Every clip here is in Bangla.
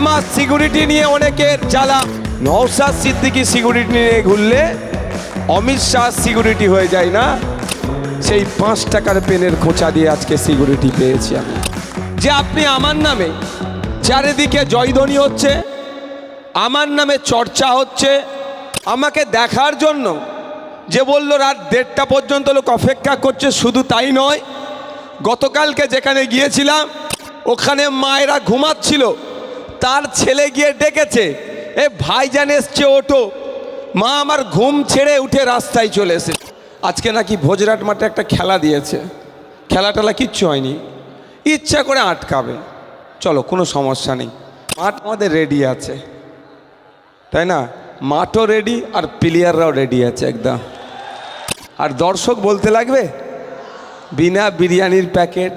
আমার সিকিউরিটি নিয়ে অনেকের জ্বালা। নওশাদ সিদ্দিকী সিকিউরিটি নিয়ে ঘুরলে অমিত শাহ সিকিউরিটি হয়ে যায় না? সেই 5 টাকার পেনের খোঁচা দিয়ে আজকে সিকিউরিটি পেয়েছি আমি। যে আপনি আমার নামে চারিদিকে জয়ধ্বনি হচ্ছে, আমার নামে চর্চা হচ্ছে, আমাকে দেখার জন্য যে বলল রাত 1:30টা পর্যন্ত লোক অপেক্ষা করছে, শুধু তাই নয়, গতকালকে যেখানে গিয়েছিলাম ওখানে মায়েরা ঘুমাচ্ছিল, তার ছেলে গিয়ে ডেকেছে, এ ভাইজান এসছে ওঠো। মা আমার ঘুম ছেড়ে উঠে রাস্তায় চলে এসে আজকে নাকি ভোজরাট মাঠে একটা খেলা দিয়েছে, খেলাটালা কিচ্ছু হয়নি, ইচ্ছা করে আটকাবে। চলো কোনো সমস্যা নেই, মাঠ আমাদের রেডি আছে, তাই না? মাঠও রেডি আর প্লেয়াররাও রেডি আছে একদম। আর দর্শক বলতে লাগবে বিনা বিরিয়ানির প্যাকেট,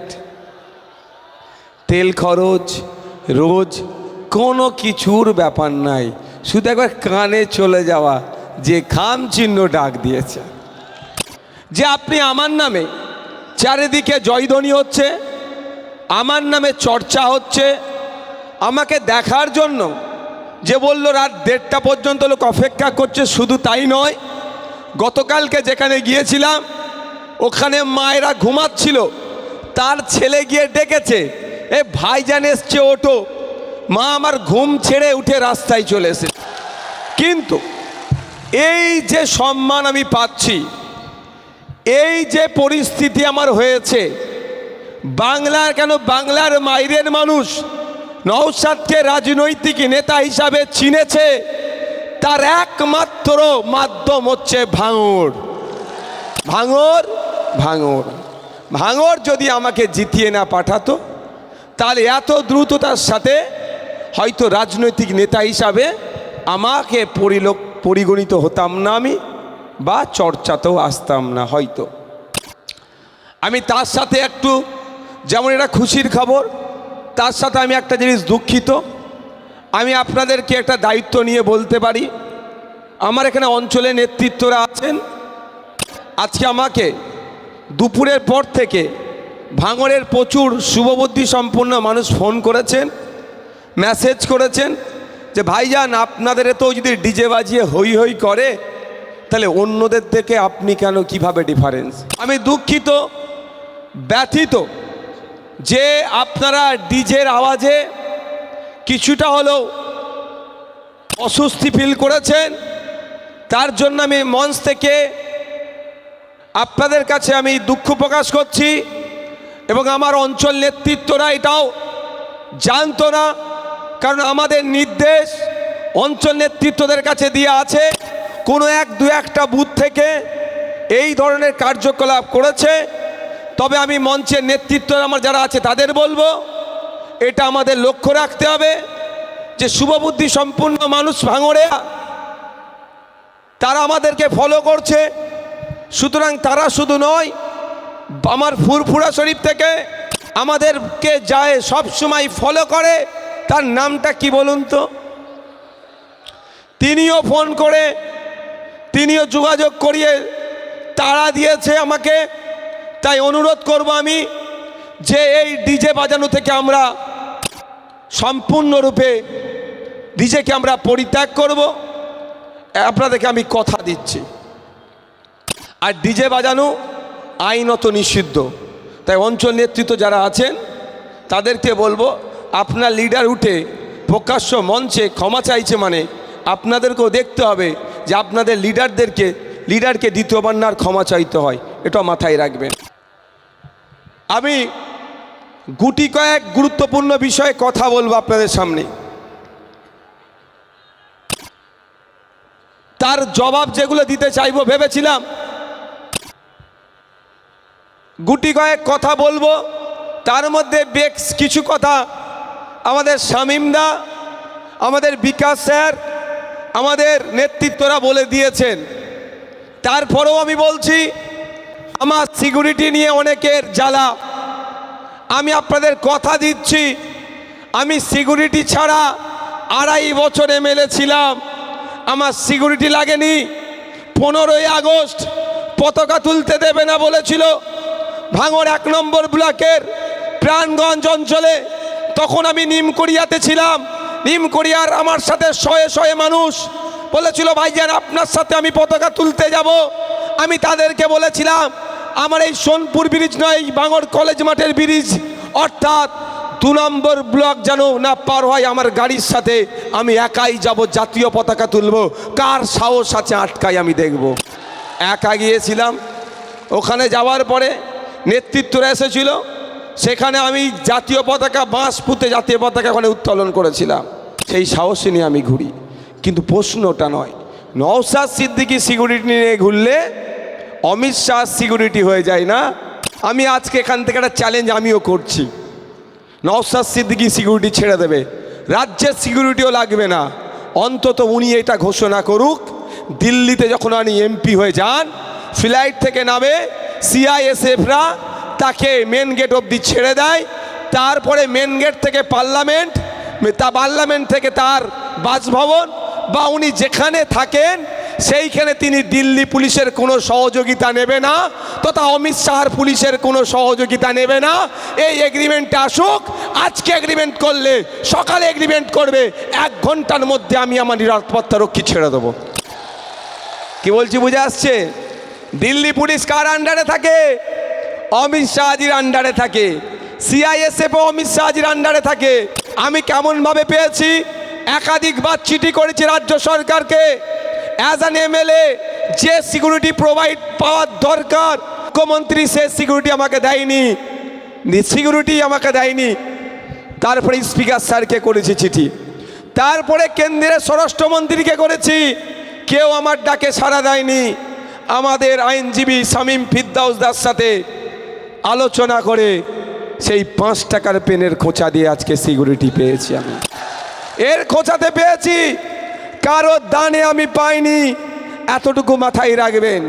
তেল খরচ, রোজ কোনো কিছুর ব্যাপার নাই, শুধু একবার কানে চলে যাওয়া যে খাম চিহ্ন ডাক দিয়েছে। যে আপনি আমার নামে চারিদিকে জয়ধ্বনি হচ্ছে, আমার নামে চর্চা হচ্ছে, আমাকে দেখার জন্য যে বলল রাত 1:30টা পর্যন্ত লোক অপেক্ষা করছে, শুধু তাই নয়, গতকালকে যেখানে গিয়েছিলাম ওখানে মায়েরা ঘুমাচ্ছিল, তার ছেলে গিয়ে ডেকেছে, এ ভাইজান এসছে ওঠো। মা আমার ঘুম ছেড়ে উঠে রাস্তায় চলে এসে। কিন্তু এই যে সম্মান আমি পাচ্ছি, এই যে পরিস্থিতি আমার হয়েছে, বাংলার কেন বাংলার মায়ের মানুষ নওশাদকে রাজনৈতিক নেতা হিসাবে চিনেছে, তার একমাত্র মাধ্যম হচ্ছে ভাঙড়। ভাঙড় ভাঙড় ভাঙড় যদি আমাকে জিতিয়ে না পাঠাতো তাহলে এত দ্রুততার সাথে হয়তো রাজনৈতিক নেতা হিসাবে আমাকে পরিগণিত হতাম না আমি, বা চর্চাতেও আসতাম না হয়তো। আমি তার সাথে একটু, যেমন এটা খুশির খবর, তার সাথে আমি একটা জিনিস দুঃখিত। আমি আপনাদেরকে একটা দায়িত্ব নিয়ে বলতে পারি, আমার এখানে অঞ্চলে নেতৃত্বরা আছেন, আজকে আমাকে দুপুরের পর থেকে ভাঙড়ের প্রচুর শুভবুদ্ধি সম্পন্ন মানুষ ফোন করেছেন, মেসেজ করেছেন যে ভাইজান আপনাদের তো যদি ডিজে বাজিয়ে হই হই করে তাহলে অন্যদের থেকে আপনি কেন, কিভাবে ডিফারেন্স? আমি দুঃখিত, ব্যথিত যে আপনারা ডিজের আওয়াজে কিছুটা হলেও অস্বস্তি ফিল করেছেন। তার জন্য আমি মঞ্চ থেকে আপনাদের কাছে আমি দুঃখ প্রকাশ করছি, এবং আমার অঞ্চল নেতৃত্বরা এটাও জানতো না, কারণ আমাদের নির্দেশ অঞ্চল নেতৃত্বদের কাছে দিয়ে আছে, কোনো 1-2-1টা বুথ থেকে এই ধরনের কার্যকলাপ করেছে। তবে আমি মঞ্চের নেতৃত্ব আমার যারা আছে তাদের বলবো, এটা আমাদের লক্ষ্য রাখতে হবে যে শুভবুদ্ধি সম্পন্ন মানুষ ভাঙড়ে তারা আমাদেরকে ফলো করছে। সুতরাং তারা শুধু নয়, আমার ফুরফুরা শরীফ থেকে আমাদেরকে যায় সব সময় ফলো করে, তার নামটা কি বলুন তো? তিনিও ফোন করে, তিনিও যোগাযোগ করিয়ে তাড়া দিয়েছে আমাকে। তাই অনুরোধ করব আমি যে এই ডিজে বাজানো থেকে আমরা সম্পূর্ণরূপে ডিজেকে আমরা পরিত্যাগ করব, আপনাদেরকে আমি কথা দিচ্ছি। আর ডিজে বাজানো আইনত নিষিদ্ধ। তাই অঞ্চল নেতৃত্ব যারা আছেন তাদেরকে বলবো, আপনার লিডার উঠে প্রকাশ্য মঞ্চে ক্ষমা চাইছে মানে আপনাদেরকেও দেখতে হবে যে আপনাদের লিডারকে দ্বিতীয়বার না ক্ষমা চাইতে হয়, এটা মাথায় রাখবেন। আমি গুটি কয়েক গুরুত্বপূর্ণ বিষয়ে কথা বলবো আপনাদের সামনে, তার জবাব যেগুলো দিতে চাইবো ভেবেছিলাম গুটি কয়েক কথা বলবো, তার মধ্যে বেশ কিছু কথা আমাদের শামীমদা, আমাদের বিকাশ স্যার, আমাদের নেতৃত্বরা বলে দিয়েছেন। তারপরেও আমি বলছি, আমার সিকিউরিটি নিয়ে অনেকের জ্বালা। আমি আপনাদের কথা দিচ্ছি, আমি সিকিউরিটি ছাড়া 2.5 বছর এমএলএ ছিলাম, আমার সিকিউরিটি লাগেনি। 15ই আগস্ট পতাকা তুলতে দেবে না বলেছিল ভাঙড় 1 নম্বর ব্লকের প্রাণগঞ্জ অঞ্চলে, তখন আমি নিমকড়িয়াতে ছিলাম, নিমকড়িয়ার আমার সাথে শয়ে শয়ে মানুষ বলেছিল ভাইজান আপনার সাথে আমি পতাকা তুলতে যাব। আমি তাদেরকে বলেছিলাম আমার এই সোনপুর ব্রিজ নয়, এই বাঙর কলেজ মাঠের ব্রিজ অর্থাৎ 2 নম্বর ব্লক যেন না পার হয় আমার গাড়ির সাথে, আমি একাই যাব, জাতীয় পতাকা তুলব, কার সাহস আছে আটকাই আমি দেখব। একা গিয়েছিলাম, ওখানে যাওয়ার পরে নেতৃত্বরা এসেছিল, সেখানে আমি জাতীয় পতাকা বাঁশ পুঁতে জাতীয় পতাকা ওখানে উত্তোলন করেছিলাম। সেই সাহসে নিয়ে আমি ঘুরি। কিন্তু প্রশ্নটা নয়, নওশাদ সিদ্দিকী সিকিউরিটি নিয়ে ঘুরলে অমিত শাহ সিকিউরিটি হয়ে যায় না? আমি আজকে এখান থেকে একটা চ্যালেঞ্জ আমিও করছি, নওশাদ সিদ্দিকী সিকিউরিটি ছেড়ে দেবে, রাজ্যের সিকিউরিটিও লাগবে না, অন্তত উনি এটা ঘোষণা করুক দিল্লিতে যখন উনি এমপি হয়ে যান ফ্লাইট থেকে নামে সিআইএসএফরা তাকে মেন গেট অবধি ছেড়ে দেয়, তারপরে মেন গেট থেকে পার্লামেন্ট থেকে তার বাসভবন বা উনি যেখানে থাকেন সেইখানে তিনি দিল্লি পুলিশের কোনো সহযোগিতা নেবে না, তথা অমিত শাহর পুলিশের কোনো সহযোগিতা নেবে না। এই এগ্রিমেন্টে আসুক, আজকে এগ্রিমেন্ট করলে সকালে এগ্রিমেন্ট করবে, 1 ঘন্টার মধ্যে আমি আমার নিরাপত্তা রক্ষী ছেড়ে দেবো। কি বলছি বুঝে আসছে? দিল্লি পুলিশ কার আন্ডারে থাকে? অমিত শাহজির আন্ডারে থাকে। সিআইএসএফ অমিত শাহজির আন্ডারে থাকে। আমি কেমনভাবে পেয়েছি, একাধিকবার চিঠি করেছি রাজ্য সরকারকে, অ্যাজ অ্যান এমএলএ যে সিকিউরিটি প্রোভাইড পাওয়ার দরকার মুখ্যমন্ত্রী সে সিকিউরিটি আমাকে দেয়নি। তারপরে স্পিকার স্যারকে করেছি চিঠি, তারপরে কেন্দ্রের স্বরাষ্ট্রমন্ত্রীকে করেছি, কেউ আমার ডাকে সাড়া দেয়নি। আমাদের আইনজীবী শামীম ফিরদাউসদার সাথে আলোচনা করে সেই 5 টাকার পেনের খোঁচা দিয়ে আজকে সিকিউরিটি পেয়েছি। আমি এর খোঁচাতে পেয়েছি, কারো দানে আমি পাইনি, এতটুকু মাথায় রাখবেন।